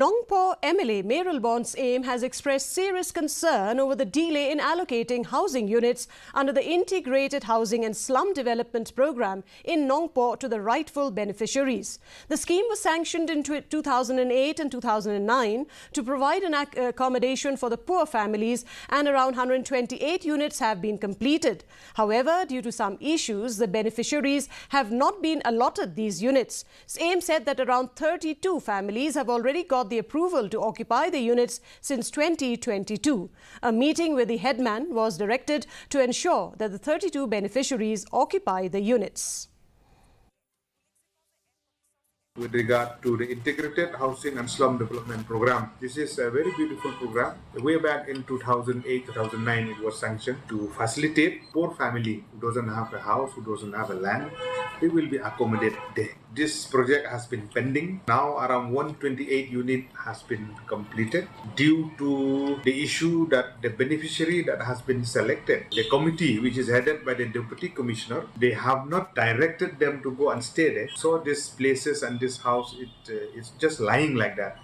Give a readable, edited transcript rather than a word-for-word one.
Nongpoh MLA Meral Bond's aim has expressed serious concern over the delay in allocating housing units under the Integrated Housing and Slum Development Programme in Nongpoh to the rightful beneficiaries. The scheme was sanctioned in 2008 and 2009 to provide an accommodation for the poor families, and around 128 units have been completed. However, due to some issues, the beneficiaries have not been allotted these units. AIM said that around 32 families have already got the approval to occupy the units since 2022. A meeting with the headman was directed to ensure that the 32 beneficiaries occupy the units. With regard to the Integrated Housing and Slum Development Program, this is a very beautiful program. Way back in 2008-2009, it was sanctioned to facilitate poor family who doesn't have a house, who doesn't have a land. They will be accommodated there. This project has been pending. Now around 128 unit has been completed due to the issue that the beneficiary that has been selected, the committee which is headed by the Deputy Commissioner, they have not directed them to go and stay there. So these places and this house, it's just lying like that.